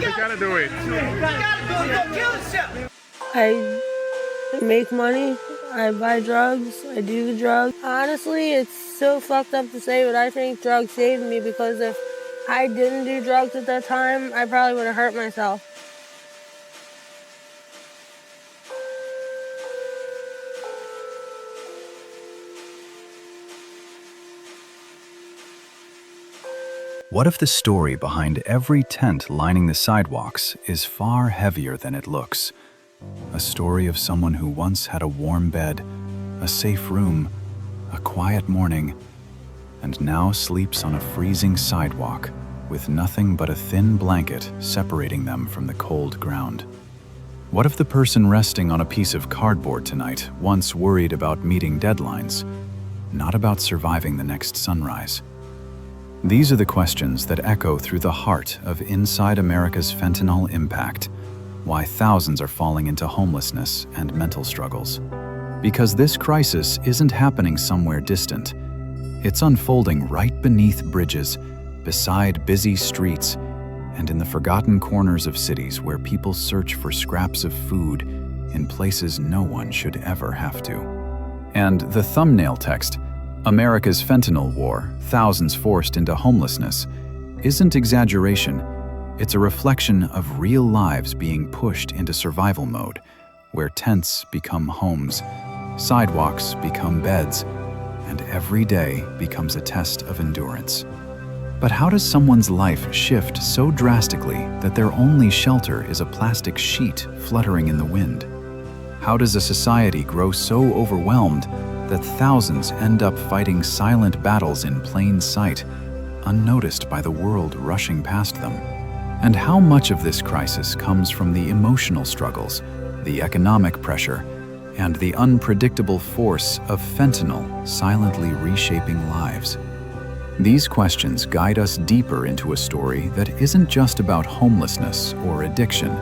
You gotta do it. I make money, I buy drugs, I do the drugs. Honestly, it's so fucked up to say, but I think drugs saved me because if I didn't do drugs at that time, I probably would have hurt myself. What if the story behind every tent lining the sidewalks is far heavier than it looks? A story of someone who once had a warm bed, a safe room, a quiet morning, and now sleeps on a freezing sidewalk with nothing but a thin blanket separating them from the cold ground. What if the person resting on a piece of cardboard tonight once worried about meeting deadlines, not about surviving the next sunrise? These are the questions that echo through the heart of Inside America's Fentanyl Impact, why thousands are falling into homelessness and mental struggles. Because this crisis isn't happening somewhere distant. It's unfolding right beneath bridges, beside busy streets, and in the forgotten corners of cities where people search for scraps of food in places no one should ever have to. And the thumbnail text, America's Fentanyl War, Thousands Forced into Homelessness, isn't exaggeration. It's a reflection of real lives being pushed into survival mode, where tents become homes, sidewalks become beds, and every day becomes a test of endurance. But how does someone's life shift so drastically that their only shelter is a plastic sheet fluttering in the wind? How does a society grow so overwhelmed that thousands end up fighting silent battles in plain sight, unnoticed by the world rushing past them? And how much of this crisis comes from the emotional struggles, the economic pressure, and the unpredictable force of fentanyl silently reshaping lives? These questions guide us deeper into a story that isn't just about homelessness or addiction.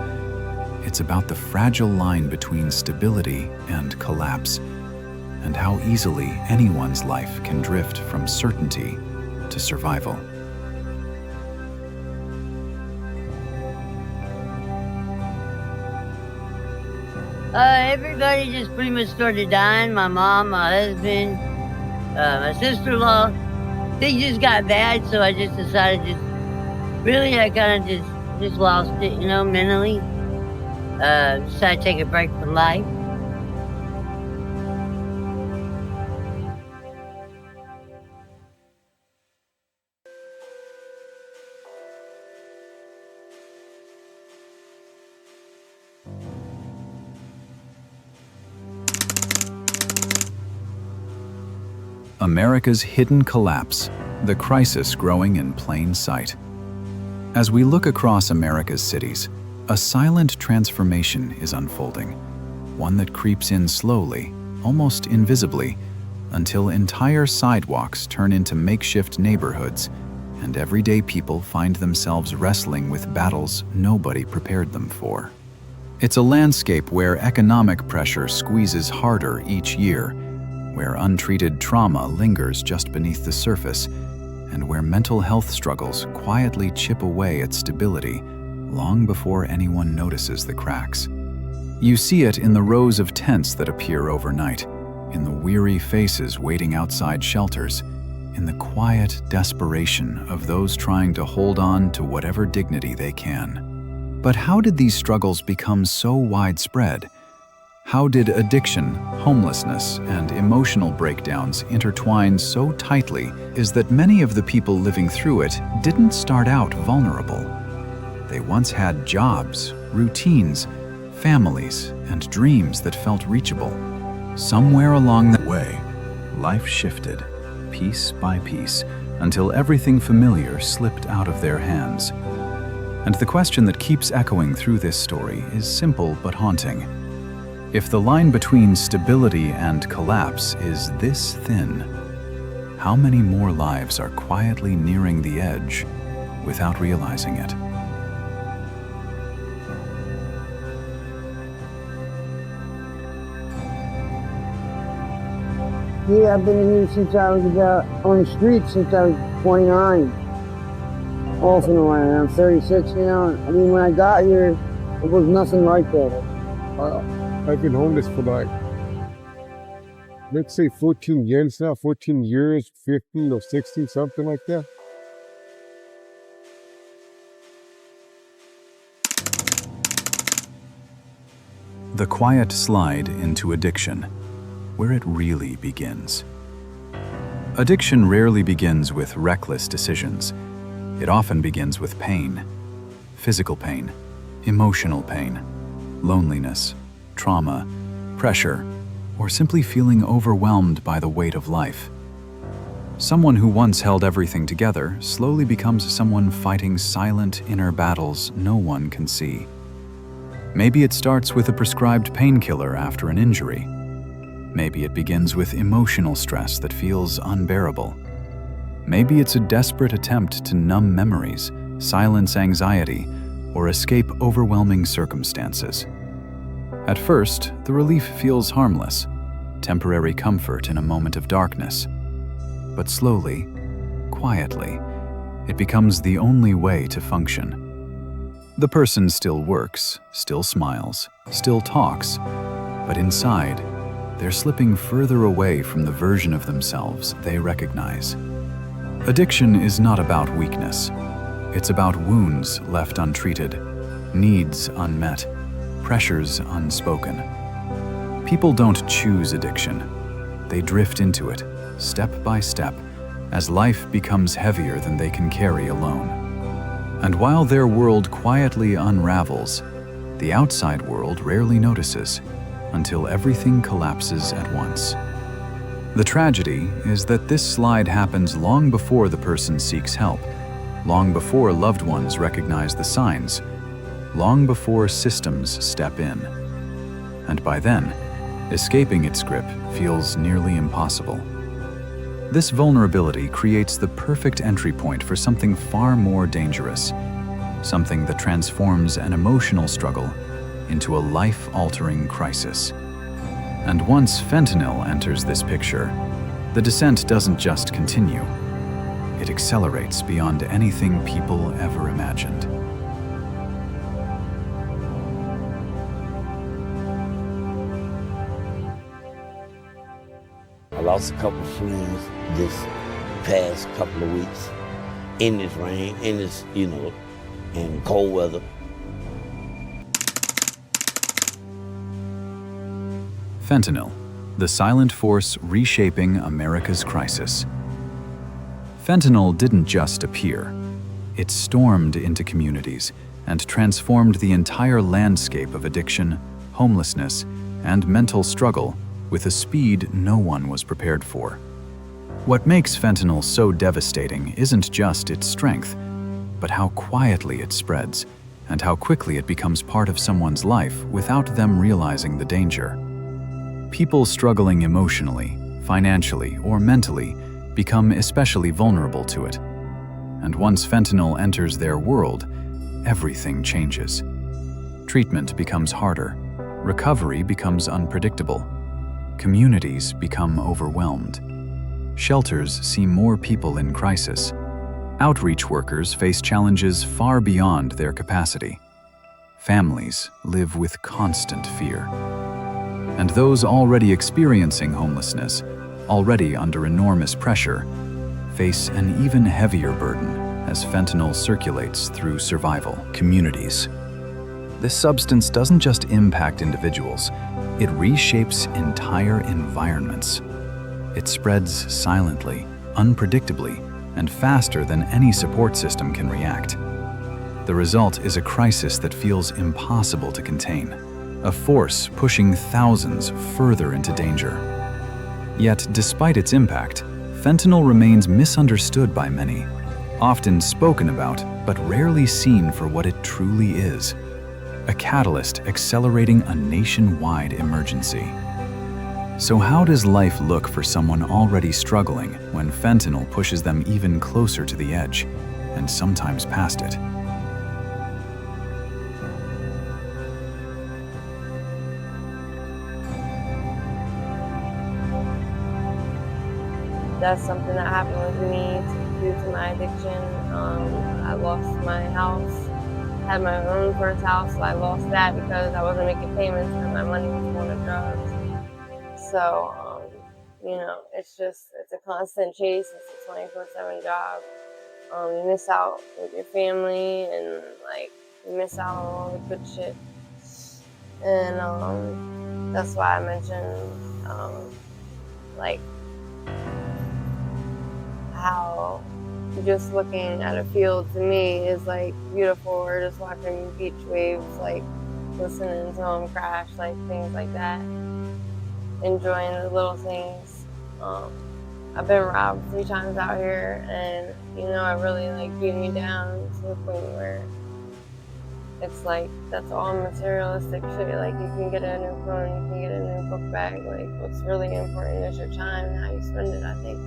It's about the fragile line between stability and collapse, and how easily anyone's life can drift from certainty to survival. Everybody just pretty much started dying. My mom, my husband, my sister-in-law. Things just got bad, so I just decided I kind of just lost it, mentally. Decided to take a break from life. America's hidden collapse, the crisis growing in plain sight. As we look across America's cities, a silent transformation is unfolding, one that creeps in slowly, almost invisibly, until entire sidewalks turn into makeshift neighborhoods, and everyday people find themselves wrestling with battles nobody prepared them for. It's a landscape where economic pressure squeezes harder each year, where untreated trauma lingers just beneath the surface, and where mental health struggles quietly chip away at stability long before anyone notices the cracks. You see it in the rows of tents that appear overnight, in the weary faces waiting outside shelters, in the quiet desperation of those trying to hold on to whatever dignity they can. But how did these struggles become so widespread? How did addiction, homelessness, and emotional breakdowns intertwine so tightly is that many of the people living through it didn't start out vulnerable. They once had jobs, routines, families, and dreams that felt reachable. Somewhere along the way, life shifted, piece by piece, until everything familiar slipped out of their hands. And the question that keeps echoing through this story is simple but haunting. If the line between stability and collapse is this thin, how many more lives are quietly nearing the edge without realizing it? Yeah, I've been here since I was on the street since I was 29. Awful away. I'm 36 now. I mean, when I got here, it was nothing like that. I've been homeless for like, let's say 14 years now, 14 years, 15 or 16, something like that. The quiet slide into addiction, where it really begins. Addiction rarely begins with reckless decisions. It often begins with pain, physical pain, emotional pain, loneliness, trauma, pressure, or simply feeling overwhelmed by the weight of life. Someone who once held everything together slowly becomes someone fighting silent inner battles no one can see. Maybe it starts with a prescribed painkiller after an injury. Maybe it begins with emotional stress that feels unbearable. Maybe it's a desperate attempt to numb memories, silence anxiety, or escape overwhelming circumstances. At first, the relief feels harmless, temporary comfort in a moment of darkness. But slowly, quietly, it becomes the only way to function. The person still works, still smiles, still talks, but inside, they're slipping further away from the version of themselves they recognize. Addiction is not about weakness. It's about wounds left untreated, needs unmet, pressures unspoken. People don't choose addiction. They drift into it, step by step, as life becomes heavier than they can carry alone. And while their world quietly unravels, the outside world rarely notices, until everything collapses at once. The tragedy is that this slide happens long before the person seeks help, long before loved ones recognize the signs, long before systems step in. And by then, escaping its grip feels nearly impossible. This vulnerability creates the perfect entry point for something far more dangerous, something that transforms an emotional struggle into a life-altering crisis. And once fentanyl enters this picture, the descent doesn't just continue. It accelerates beyond anything people ever imagined. I lost a couple friends this past couple of weeks in this rain, in this, in cold weather. Fentanyl, the silent force reshaping America's crisis. Fentanyl didn't just appear. It stormed into communities and transformed the entire landscape of addiction, homelessness, and mental struggle with a speed no one was prepared for. What makes fentanyl so devastating isn't just its strength, but how quietly it spreads and how quickly it becomes part of someone's life without them realizing the danger. People struggling emotionally, financially, or mentally become especially vulnerable to it. And once fentanyl enters their world, everything changes. Treatment becomes harder, recovery becomes unpredictable, communities become overwhelmed. Shelters see more people in crisis. Outreach workers face challenges far beyond their capacity. Families live with constant fear. And those already experiencing homelessness, already under enormous pressure, face an even heavier burden as fentanyl circulates through survival communities. This substance doesn't just impact individuals, it reshapes entire environments. It spreads silently, unpredictably, and faster than any support system can react. The result is a crisis that feels impossible to contain, a force pushing thousands further into danger. Yet, despite its impact, fentanyl remains misunderstood by many, often spoken about, but rarely seen for what it truly is: a catalyst accelerating a nationwide emergency. So how does life look for someone already struggling when fentanyl pushes them even closer to the edge, and sometimes past it? That's something that happened with me due to my addiction. I lost my house. Had my own first house, so I lost that because I wasn't making payments and my money was going to drugs. So, you know, it's a constant chase. It's a 24/7 job. You miss out with your family and like you miss out on all the good shit. And that's why I mentioned like how just looking at a field to me is like beautiful, or just watching beach waves, like listening to them crash, like things like that, enjoying the little things. I've been robbed 3 times out here, and you know, it really like beat me down to the point where it's like that's all materialistic shit. Like you can get a new phone, you can get a new book bag. Like what's really important is your time and how you spend it, I think.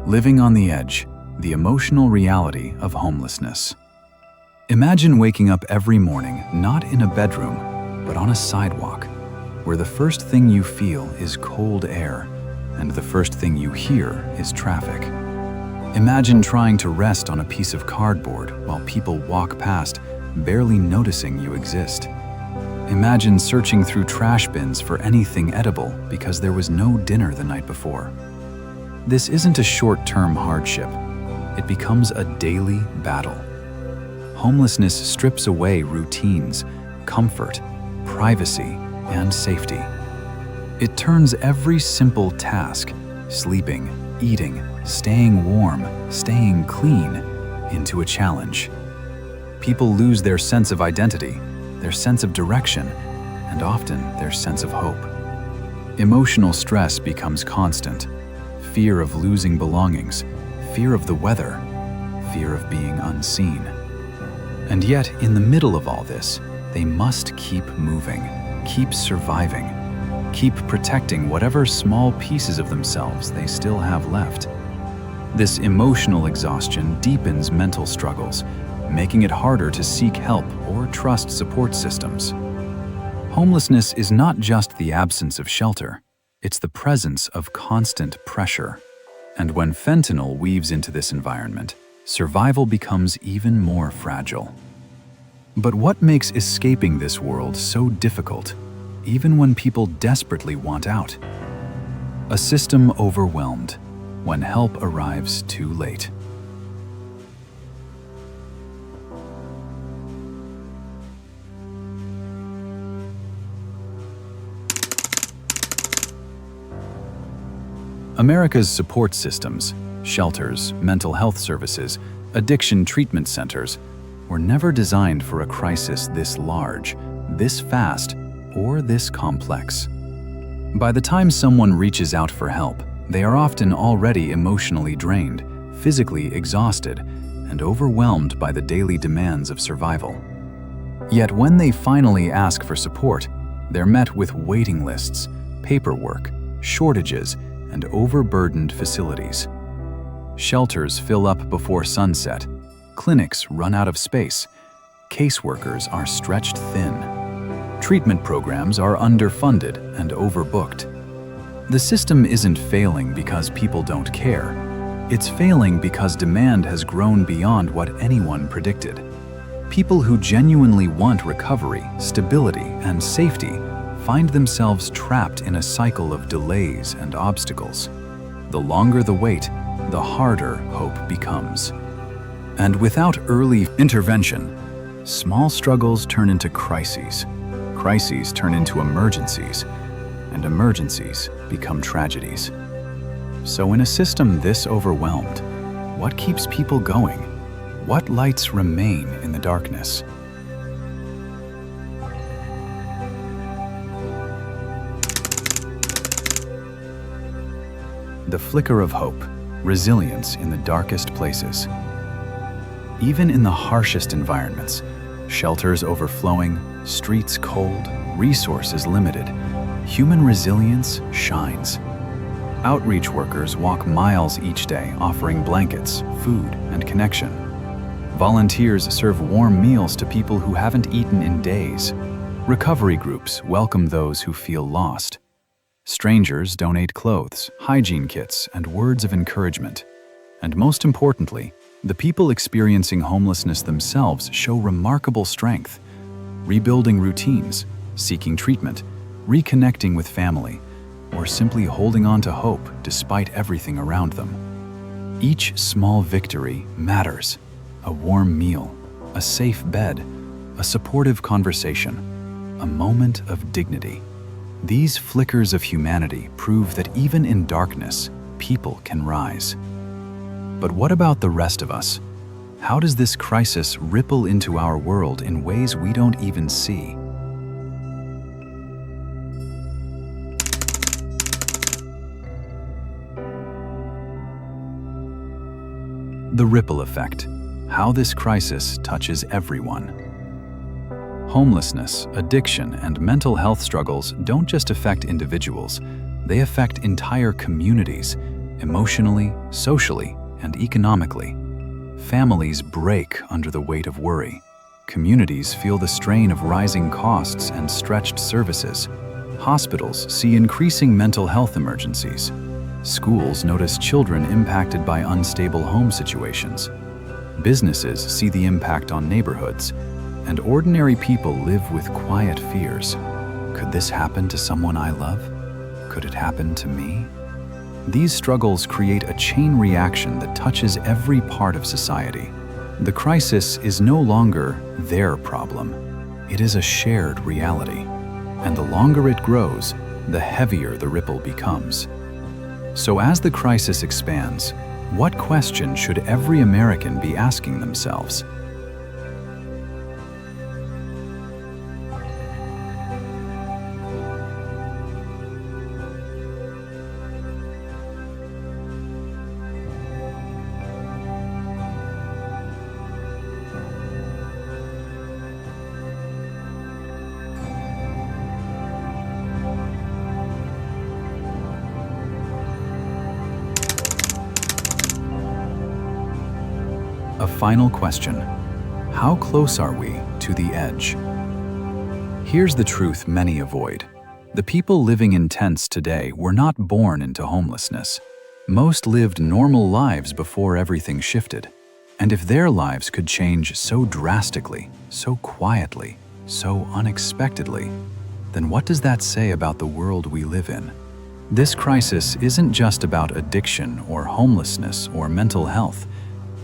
Living on the edge, the emotional reality of homelessness. Imagine waking up every morning not in a bedroom, but on a sidewalk, where the first thing you feel is cold air, and the first thing you hear is traffic. Imagine trying to rest on a piece of cardboard while people walk past, barely noticing you exist. Imagine searching through trash bins for anything edible because there was no dinner the night before. This isn't a short-term hardship. It becomes a daily battle. Homelessness strips away routines, comfort, privacy, and safety. It turns every simple task, sleeping, eating, staying warm, staying clean, into a challenge. People lose their sense of identity, their sense of direction, and often their sense of hope. Emotional stress becomes constant. Fear of losing belongings, fear of the weather, fear of being unseen. And yet, in the middle of all this, they must keep moving, keep surviving, keep protecting whatever small pieces of themselves they still have left. This emotional exhaustion deepens mental struggles, making it harder to seek help or trust support systems. Homelessness is not just the absence of shelter. It's the presence of constant pressure. And when fentanyl weaves into this environment, survival becomes even more fragile. But what makes escaping this world so difficult, even when people desperately want out? A system overwhelmed, when help arrives too late. America's support systems, shelters, mental health services, addiction treatment centers, were never designed for a crisis this large, this fast, or this complex. By the time someone reaches out for help, they are often already emotionally drained, physically exhausted, and overwhelmed by the daily demands of survival. Yet when they finally ask for support, they're met with waiting lists, paperwork, shortages, and overburdened facilities. Shelters fill up before sunset, clinics run out of space, caseworkers are stretched thin, treatment programs are underfunded and overbooked. The system isn't failing because people don't care. It's failing because demand has grown beyond what anyone predicted. People who genuinely want recovery, stability, and safety find themselves trapped in a cycle of delays and obstacles. The longer the wait, the harder hope becomes. And without early intervention, small struggles turn into crises. Crises turn into emergencies, and emergencies become tragedies. So in a system this overwhelmed, what keeps people going? What lights remain in the darkness? The flicker of hope, resilience in the darkest places. Even in the harshest environments, shelters overflowing, streets cold, resources limited, human resilience shines. Outreach workers walk miles each day offering blankets, food, and connection. Volunteers serve warm meals to people who haven't eaten in days. Recovery groups welcome those who feel lost. Strangers donate clothes, hygiene kits, and words of encouragement. And most importantly, the people experiencing homelessness themselves show remarkable strength, rebuilding routines, seeking treatment, reconnecting with family, or simply holding on to hope despite everything around them. Each small victory matters. A warm meal, a safe bed, a supportive conversation, a moment of dignity. These flickers of humanity prove that even in darkness, people can rise. But what about the rest of us? How does this crisis ripple into our world in ways we don't even see? The ripple effect. How this crisis touches everyone. Homelessness, addiction, and mental health struggles don't just affect individuals, they affect entire communities, emotionally, socially, and economically. Families break under the weight of worry. Communities feel the strain of rising costs and stretched services. Hospitals see increasing mental health emergencies. Schools notice children impacted by unstable home situations. Businesses see the impact on neighborhoods, and ordinary people live with quiet fears. Could this happen to someone I love? Could it happen to me? These struggles create a chain reaction that touches every part of society. The crisis is no longer their problem. It is a shared reality. And the longer it grows, the heavier the ripple becomes. So as the crisis expands, what question should every American be asking themselves? A final question. How close are we to the edge? Here's the truth many avoid. The people living in tents today were not born into homelessness. Most lived normal lives before everything shifted. And if their lives could change so drastically, so quietly, so unexpectedly, then what does that say about the world we live in? This crisis isn't just about addiction or homelessness or mental health.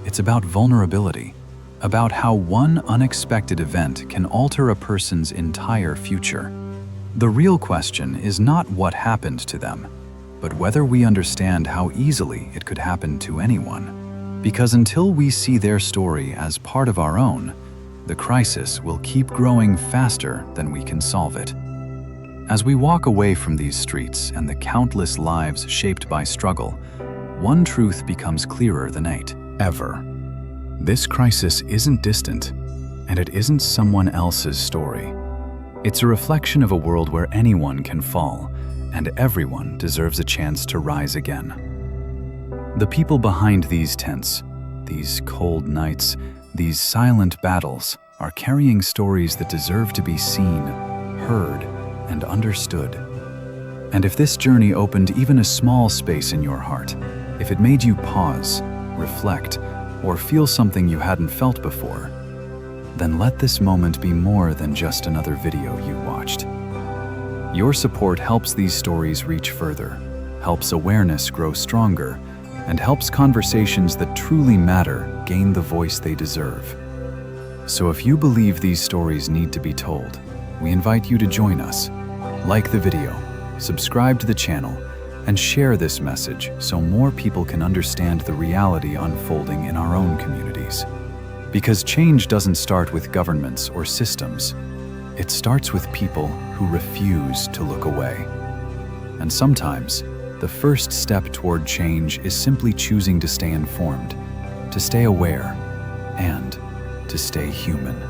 It's about vulnerability, about how one unexpected event can alter a person's entire future. The real question is not what happened to them, but whether we understand how easily it could happen to anyone. Because until we see their story as part of our own, the crisis will keep growing faster than we can solve it. As we walk away from these streets and the countless lives shaped by struggle, one truth becomes clearer than ever. This crisis isn't distant, and it isn't someone else's story. It's a reflection of a world where anyone can fall, and everyone deserves a chance to rise again. The people behind these tents, these cold nights, these silent battles, are carrying stories that deserve to be seen, heard, and understood. And if this journey opened even a small space in your heart, if it made you pause, reflect, or feel something you hadn't felt before, then let this moment be more than just another video you watched. Your support helps these stories reach further, helps awareness grow stronger, and helps conversations that truly matter gain the voice they deserve. So if you believe these stories need to be told, we invite you to join us. Like the video, subscribe to the channel, and share this message so more people can understand the reality unfolding in our own communities. Because change doesn't start with governments or systems. It starts with people who refuse to look away. And sometimes, the first step toward change is simply choosing to stay informed, to stay aware, and to stay human.